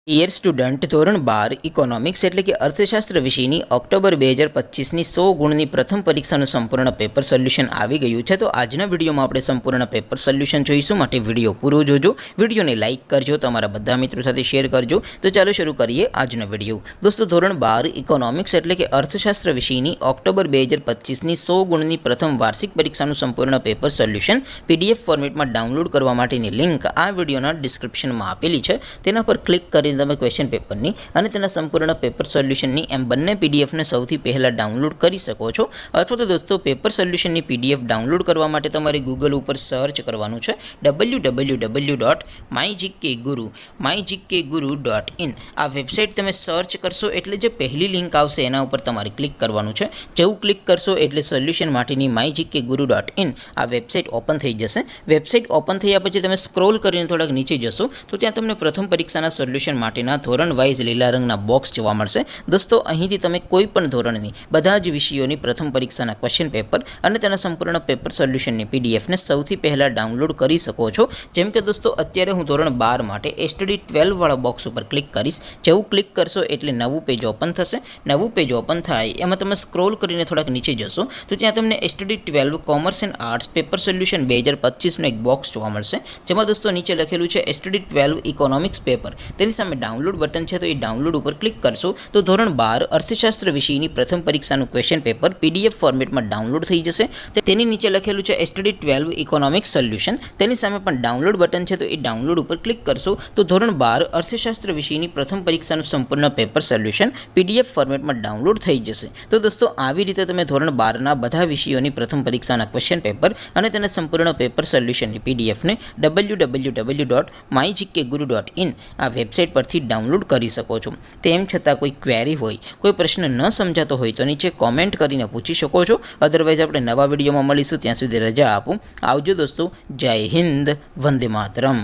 Dear student, ધોરણ 12 economics એટલે કે અર્થશાસ્ત્ર વિષયની ઓક્ટોબર 2025ની 100 ગુણની પ્રથમ પરીક્ષાનું સંપૂર્ણ પેપર સોલ્યુશન આવી ગયું છે. તો આજના વિડીયોમાં આપણે સંપૂર્ણ પેપર સોલ્યુશન જોઈશું, માટે વિડીયો પૂરો જોજો. વિડીયોને લાઇક કરજો, તમારા બધા મિત્રો સાથે શેર કરજો. તો ચાલો શરૂ કરીએ આજનો વિડીયો. દોસ્તો, ધોરણ 12 ઇકોનોમિક્સ એટલે કે અર્થશાસ્ત્ર વિષયની ઓક્ટોબર 2025ની 100 ગુણની પ્રથમ વાર્ષિક પરીક્ષાનું સંપૂર્ણ પેપર સોલ્યુશન PDF ફોર્મેટમાં ડાઉનલોડ કરવા માટેની લિંક આ વિડીયોના ડિસ્ક્રિપ્શનમાં આપેલી છે. તેના પર ક્લિક કરી તમે ક્વેશ્ચન પેપરની અને તેના સંપૂર્ણ પેપર સોલ્યુશનની એમ બંને PDFને સૌથી પહેલાં ડાઉનલોડ કરી શકો છો. અથવા તો દોસ્તો, પેપર સોલ્યુશનની PDF ડાઉનલોડ કરવા માટે તમારે ગૂગલ ઉપર સર્ચ કરવાનું છે www.mygkguru.in. આ વેબસાઇટ તમે સર્ચ કરશો એટલે જે પહેલી લિંક આવશે એના ઉપર તમારે ક્લિક કરવાનું છે. જેવું ક્લિક કરશો એટલે સોલ્યુશન માટેની mygkguru.in આ વેબસાઇટ ઓપન થઈ જશે. વેબસાઇટ ઓપન થયા પછી તમે સ્ક્રોલ કરીને થોડાક નીચે જશો તો ત્યાં તમને પ્રથમ પરીક્ષાના સોલ્યુશન માટેના ધોરણ વાઇઝ લીલા રંગના બોક્સ જોવા મળશે. દોસ્તો, અહીંથી તમે કોઈ પણ ધોરણની બધા જ વિષયોની પ્રથમ પરીક્ષાના ક્વેશ્ચન પેપર અને તેના સંપૂર્ણ પેપર સોલ્યુશનની PDFને સૌથી પહેલાં ડાઉનલોડ કરી શકો છો. જેમ કે દોસ્તો, અત્યારે હું ધોરણ 12 માટે STD 12 વાળા બોક્સ ઉપર ક્લિક કરીશ. જેવું ક્લિક કરશો એટલે નવું પેજ ઓપન થશે. નવું પેજ ઓપન થાય એમાં તમે સ્ક્રોલ કરીને થોડાક નીચે જશો તો ત્યાં તમને STD 12 commerce and arts paper solution 2025નું એક બોક્સ જોવા મળશે. જેમાં દોસ્તો નીચે લખેલું છે STD 12 ઇકોનોમિક્સ પેપર. તેની સામે ડાઉનલોડ બટન છે, તો એ ડાઉનલોડ ઉપર ક્લિક કરશો તો ધોરણ 12 અર્થશાસ્ત્ર વિષયની પ્રથમ પરીક્ષાનું ક્વેશ્ચન પેપર PDF ફોર્મેટમાં ડાઉનલોડ થઈ જશે. તેની નીચે લખેલું છે STD 12 ઇકોનોમિક્સ સોલ્યુશન. તેની સામે પણ ડાઉનલોડ બટન છે, તો એ ડાઉનલોડ ઉપર ક્લિક કરશો તો ધોરણ 12 અર્થશાસ્ત્ર વિષયની પ્રથમ પરીક્ષાનું સંપૂર્ણ પેપર સોલ્યુશન PDF ફોર્મેટમાં ડાઉનલોડ થઈ જશે. તો દોસ્તો, આવી રીતે તમે ધોરણ 12ના બધા વિષયોની પ્રથમ પરીક્ષાના ક્વેશ્ચન પેપર અને તેના સંપૂર્ણ પેપર સોલ્યુશનની PDFને www.mygkguru.in આ વેબસાઇટ પરથી ડાઉનલોડ કરી શકો છો. તેમ છતાં કોઈ ક્વેરી હોય, કોઈ પ્રશ્ન ન સમજાતો હોય તો નીચે કોમેન્ટ કરીને પૂછી શકો છો. અધરવાઇઝ આપણે નવા વિડીયોમાં મળીશું. ત્યાં સુધી રજા આપું. આવજો દોસ્તો. જય હિન્દ. વંદે માતરમ.